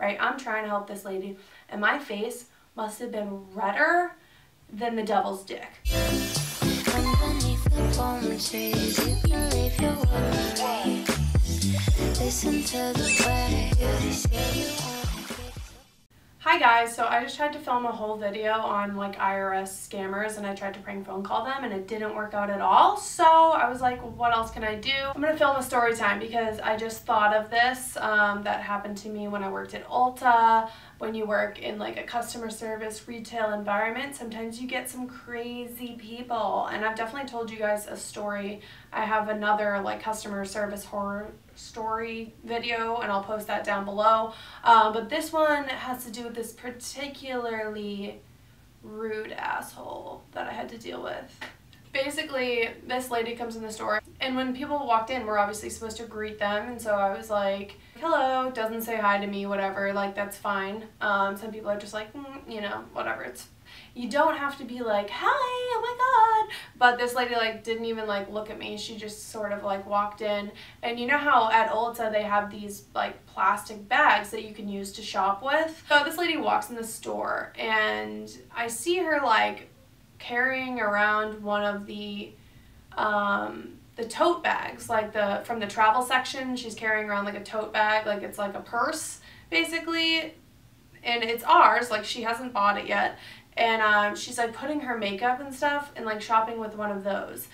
right? I'm trying to help this lady, and my face must have been redder than the devil's dick. Hi guys, so I just tried to film a whole video on like IRS scammers, and I tried to prank phone call them and it didn't work out at all. So I was like, what else can I do? I'm gonna film a story time because I just thought of this. That happened to me when I worked at ULTA. When you work in like a customer service retail environment, sometimes you get some crazy people, and I've definitely told you guys a story. I have another like customer service horror story video, and I'll post that down below, but this one has to do with this particularly rude asshole that I had to deal with. Basically, this lady comes in the store, and when people walked in, we're obviously supposed to greet them, and so I was like, hello, doesn't say hi to me, whatever, like that's fine. Some people are just like, you know, whatever, you don't have to be like, hi, oh my god. But this lady like didn't even like look at me. She just sort of like walked in. And you know how at ULTA they have these like plastic bags that you can use to shop with? So this lady walks in the store, and I see her like carrying around one of the tote bags, like from the travel section. She's carrying around like a tote bag, like it's like a purse basically, and it's ours, like she hasn't bought it yet. And she's like putting her makeup and stuff and like shopping with one of those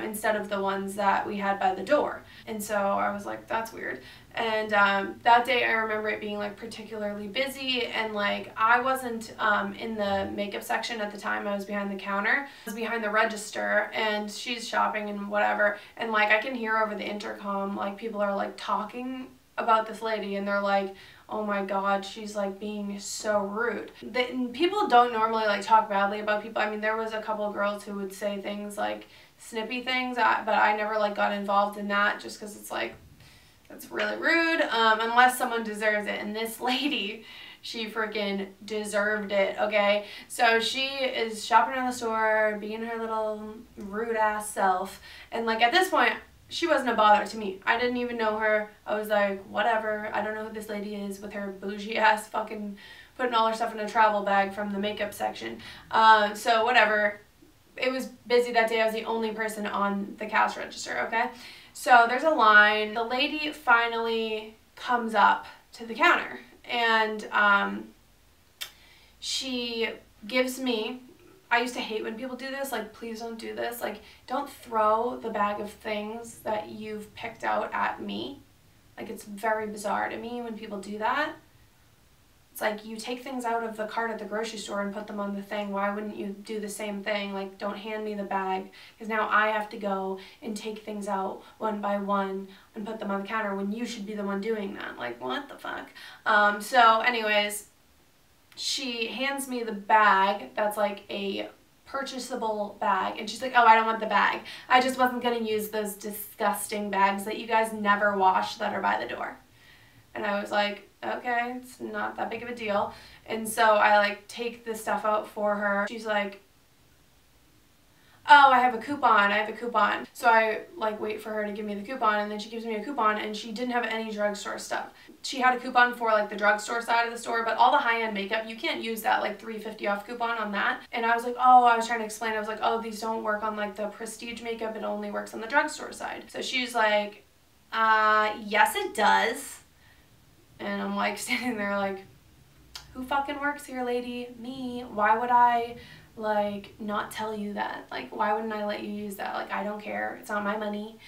instead of the ones that we had by the door. And so I was like, that's weird. And that day I remember it being like particularly busy, and like I wasn't in the makeup section at the time. I was behind the counter. I was behind the register, and she's shopping and whatever, and like I can hear over the intercom like people are like talking about this lady, and they're like, oh my god, she's like being so rude. People don't normally like talk badly about people. I mean, there was a couple of girls who would say things like snippy things, but I never like got involved in that just because it's like, that's really rude, unless someone deserves it. And this lady, she freaking deserved it, okay? So she is shopping around the store, being her little rude ass self, and like at this point, she wasn't a bother to me. I didn't even know her. I was like, whatever. I don't know who this lady is with her bougie ass fucking putting all her stuff in a travel bag from the makeup section. So whatever. It was busy that day. I was the only person on the cash register, okay? So there's a line. The lady finally comes up to the counter, and she gives me, I used to hate when people do this, like, please don't do this. Like, don't throw the bag of things that you've picked out at me. Like, it's very bizarre to me when people do that. It's like, you take things out of the cart at the grocery store and put them on the thing. Why wouldn't you do the same thing? Like, don't hand me the bag, because now I have to go and take things out one by one and put them on the counter when you should be the one doing that. Like, what the fuck? So anyways, she hands me the bag that's like a purchasable bag, and she's like, oh, I don't want the bag. I just wasn't going to use those disgusting bags that you guys never wash that are by the door. And I was like, okay, it's not that big of a deal. And so I like take the stuff out for her. She's like, oh, I have a coupon. So I like wait for her to give me the coupon, and then she gives me a coupon, and she didn't have any drugstore stuff. She had a coupon for like the drugstore side of the store, but all the high-end makeup, you can't use that like $3.50 off coupon on that. And I was like, oh, I was trying to explain. I was like, oh, these don't work on like the prestige makeup. It only works on the drugstore side. So she's like, yes, it does. And I'm like standing there like, who fucking works here, lady? Me. Why would I like not tell you that? Like, why wouldn't I let you use that? Like, I don't care, it's not my money.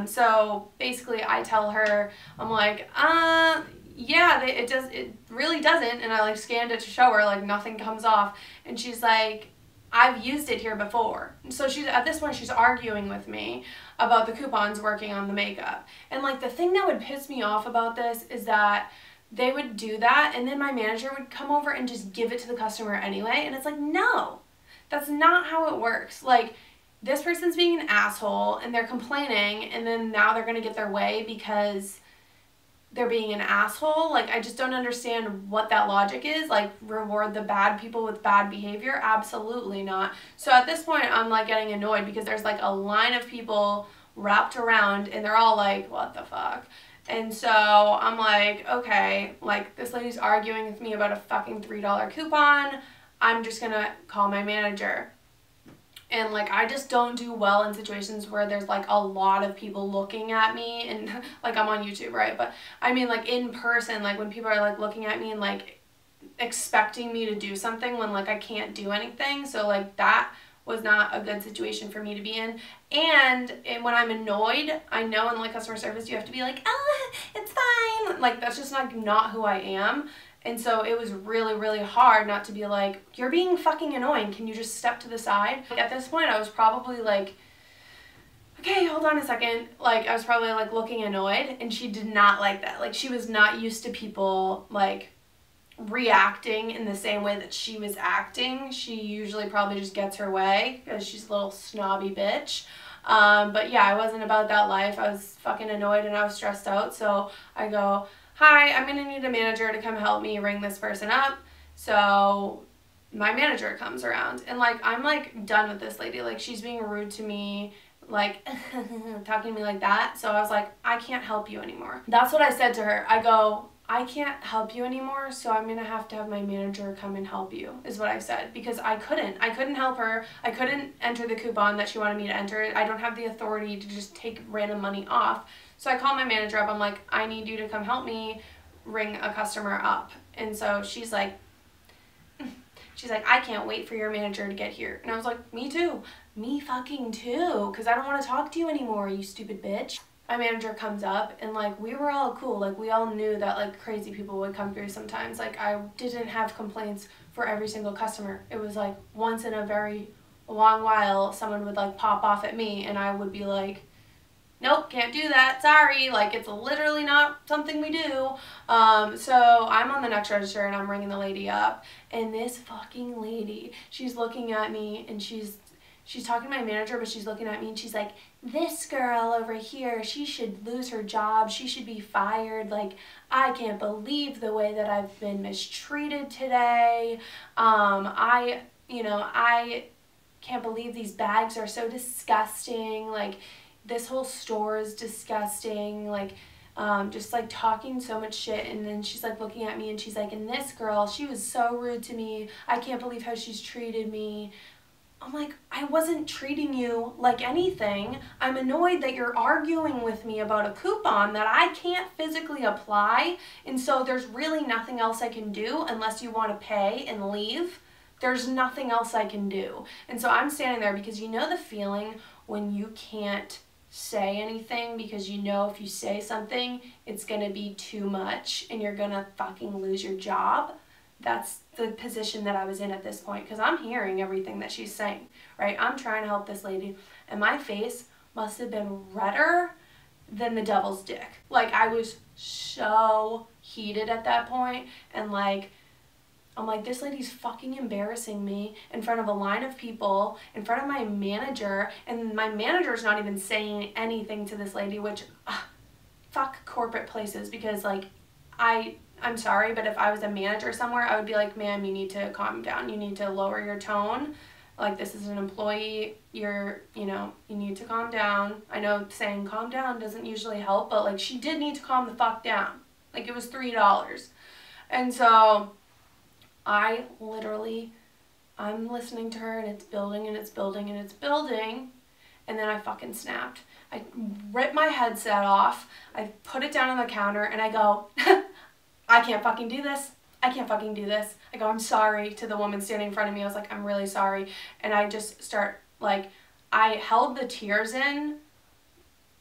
So basically I tell her, I'm like, yeah, it really doesn't. And I like scanned it to show her, like nothing comes off, and she's like, I've used it here before. And so she's at this point, she's arguing with me about the coupons working on the makeup. And like the thing that would piss me off about this is that they would do that, and then my manager would come over and just give it to the customer anyway. And it's like, no, that's not how it works. Like, this person's being an asshole and they're complaining, and then now they're gonna get their way because they're being an asshole. Like, I just don't understand what that logic is. Like, reward the bad people with bad behavior? Absolutely not. So at this point, I'm like getting annoyed because there's like a line of people wrapped around, and they're all like, what the fuck? And so I'm like, okay, like this lady's arguing with me about a fucking $3 coupon. I'm just gonna call my manager. And like I just don't do well in situations where there's like a lot of people looking at me, and like I'm on YouTube, right? But I mean like in person, like when people are like looking at me and like expecting me to do something when like I can't do anything. So like that was not a good situation for me to be in. And when I'm annoyed, I know in like customer service you have to be like, oh, it's fine. Like that's just like not who I am. And so it was really, really hard not to be like, you're being fucking annoying. Can you just step to the side? Like, at this point, I was probably like, okay, hold on a second. Like, I was probably like looking annoyed, and she did not like that. Like, she was not used to people like reacting in the same way that she was acting. She usually probably just gets her way because she's a little snobby bitch. But yeah, I wasn't about that life. I was fucking annoyed and I was stressed out. So I go, hi, I'm gonna need a manager to come help me ring this person up. So my manager comes around, and like I'm like done with this lady. Like she's being rude to me, like talking to me like that. So I was like, I can't help you anymore. That's what I said to her. I go, I can't help you anymore, so I'm gonna have to have my manager come and help you, is what I said, because I couldn't help her. I couldn't enter the coupon that she wanted me to enter. I don't have the authority to just take random money off. So I call my manager up. I'm like, I need you to come help me ring a customer up. And so she's like, I can't wait for your manager to get here. And I was like, me too. Me fucking too, because I don't want to talk to you anymore, you stupid bitch. My manager comes up, and like we were all cool. Like we all knew that like crazy people would come through sometimes. Like I didn't have complaints for every single customer. It was like once in a very long while someone would like pop off at me, and I would be like, nope, can't do that, sorry, like it's literally not something we do. So I'm on the next register and I'm ringing the lady up, and this fucking lady, she's looking at me, and she's talking to my manager, but she's looking at me and she's like, this girl over here, she should lose her job, she should be fired, like I can't believe the way that I've been mistreated today. I can't believe these bags are so disgusting, like this whole store is disgusting, like just like talking so much shit. And then she's like looking at me and she's like, and this girl, she was so rude to me, I can't believe how she's treated me. I'm like, I wasn't treating you like anything. I'm annoyed that you're arguing with me about a coupon that I can't physically apply, and so there's really nothing else I can do unless you want to pay and leave. There's nothing else I can do. And so I'm standing there, because you know the feeling when you can't say anything because you know if you say something it's gonna be too much and you're gonna fucking lose your job. That's the position that I was in at this point, because I'm hearing everything that she's saying, right? I'm trying to help this lady, and my face must have been redder than the devil's dick. Like I was so heated at that point, and like I'm like, this lady's fucking embarrassing me in front of a line of people, in front of my manager, and my manager's not even saying anything to this lady, which, fuck corporate places, because like, I'm sorry, but if I was a manager somewhere, I would be like, ma'am, you need to calm down, you need to lower your tone, like this is an employee, you need to calm down. I know saying calm down doesn't usually help, but like she did need to calm the fuck down. Like it was $3. And so I'm listening to her, and it's building and it's building and it's building, and then I fucking snapped. I ripped my headset off, I put it down on the counter, and I go, I can't fucking do this. I can't fucking do this. I go, I'm sorry, to the woman standing in front of me. I was like, I'm really sorry. And I just start, like, I held the tears in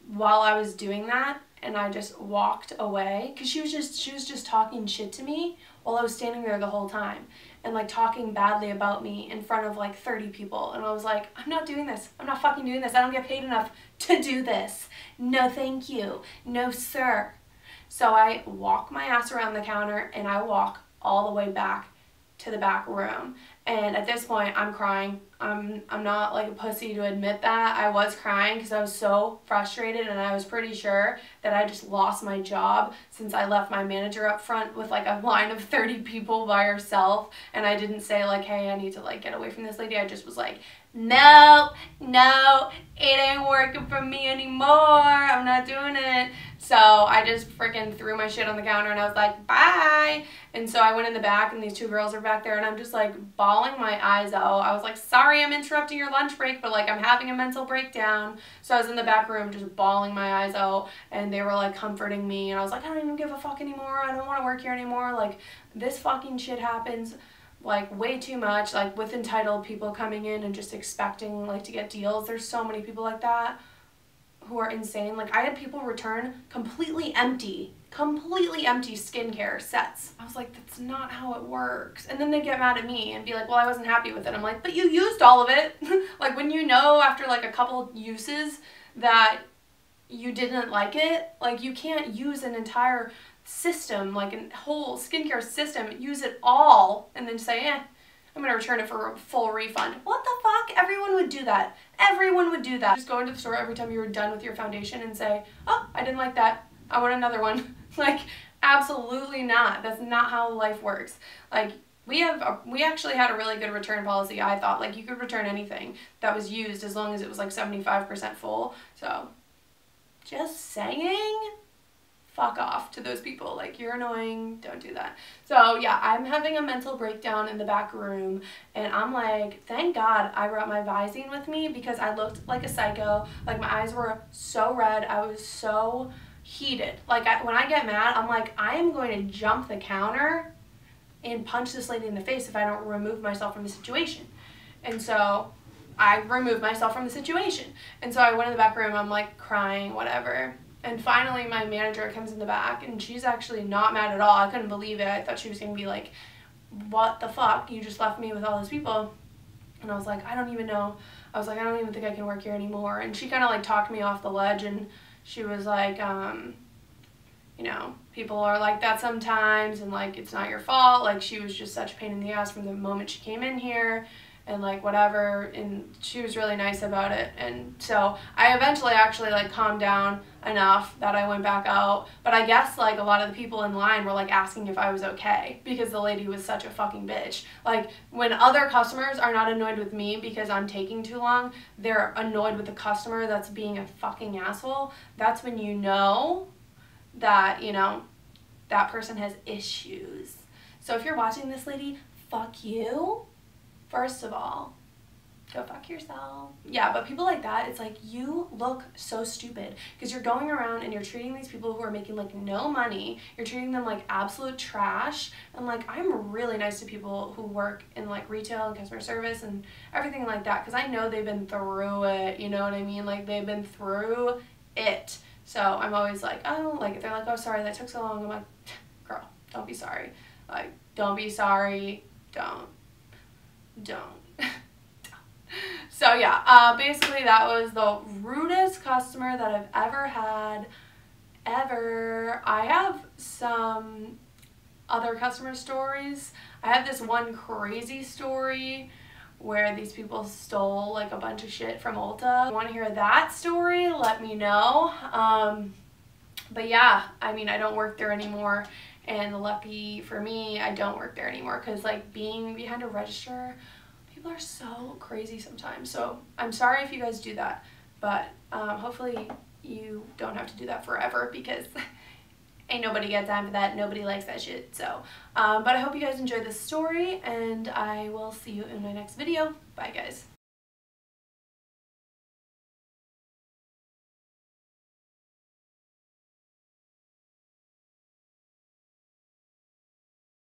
while I was doing that, and I just walked away, because she was just talking shit to me while I was standing there the whole time, and like talking badly about me in front of like 30 people. And I was like, I'm not doing this. I'm not fucking doing this. I don't get paid enough to do this. No thank you. No sir. So I walk my ass around the counter, and I walk all the way back to the back room. And at this point, I'm crying. I'm not like a pussy to admit that. I was crying because I was so frustrated, and I was pretty sure that I just lost my job since I left my manager up front with like a line of 30 people by herself, and I didn't say like, hey, I need to like get away from this lady. I just was like, no, it ain't working for me anymore. I'm not doing it. So I just freaking threw my shit on the counter and I was like, bye. And so I went in the back and these two girls are back there and I'm just like bawling my eyes out. I was like, sorry I'm interrupting your lunch break, but like I'm having a mental breakdown. So I was in the back room just bawling my eyes out and they were like comforting me and I was like, I don't even give a fuck anymore. I don't want to work here anymore. Like this fucking shit happens like way too much, like with entitled people coming in and just expecting like to get deals. There's so many people like that who are insane. Like I had people return completely empty skincare sets. I was like, that's not how it works. And then they get mad at me and be like, well, I wasn't happy with it. I'm like, but you used all of it. Like when you know after like a couple uses that you didn't like it, like you can't use an entire system, like a whole skincare system, use it all and then say, I'm gonna return it for a full refund. What the fuck? Everyone would do that. Everyone would do that. Just go into the store every time you were done with your foundation and say, oh, I didn't like that. I want another one. Like, absolutely not. That's not how life works. Like, we actually had a really good return policy, I thought. Like, you could return anything that was used as long as it was like 75% full. So, just saying, fuck off to those people. Like, you're annoying, don't do that. So yeah, I'm having a mental breakdown in the back room and I'm like, thank God I brought my Visine with me because I looked like a psycho. Like my eyes were so red, I was so heated. Like when I get mad, I'm like, I am going to jump the counter and punch this lady in the face if I don't remove myself from the situation. And so I removed myself from the situation. And so I went in the back room, I'm like crying, whatever. And finally my manager comes in the back and she's actually not mad at all. I couldn't believe it. I thought she was going to be like, what the fuck? You just left me with all those people. And I was like, I don't even know. I was like, I don't even think I can work here anymore. And she kind of like talked me off the ledge and she was like, you know, people are like that sometimes and like it's not your fault. Like she was just such a pain in the ass from the moment she came in here. And like whatever, and she was really nice about it. And so I eventually actually like calmed down enough that I went back out. But I guess like a lot of the people in line were like asking if I was okay because the lady was such a fucking bitch. Like when other customers are not annoyed with me because I'm taking too long, they're annoyed with the customer that's being a fucking asshole. That's when you know that, you know, that person has issues. So if you're watching this, lady, fuck you. First of all, go fuck yourself. Yeah, but people like that, it's like, you look so stupid because you're going around and you're treating these people who are making like no money, you're treating them like absolute trash. And like, I'm really nice to people who work in like retail and customer service and everything like that because I know they've been through it, you know what I mean? Like they've been through it. So I'm always like, oh, like if they're like, oh, sorry, that took so long. I'm like, girl, don't be sorry. Like, don't be sorry. Don't. So yeah, basically that was the rudest customer that I've ever had, ever. I have some other customer stories. I have this one crazy story where these people stole like a bunch of shit from Ulta. If you want to hear that story, let me know. But yeah, I mean, I don't work there anymore. And lucky for me, I don't work there anymore because like being behind a register, people are so crazy sometimes. So I'm sorry if you guys do that, but hopefully you don't have to do that forever because ain't nobody got time for that. Nobody likes that shit. So, but I hope you guys enjoyed this story and I will see you in my next video. Bye guys.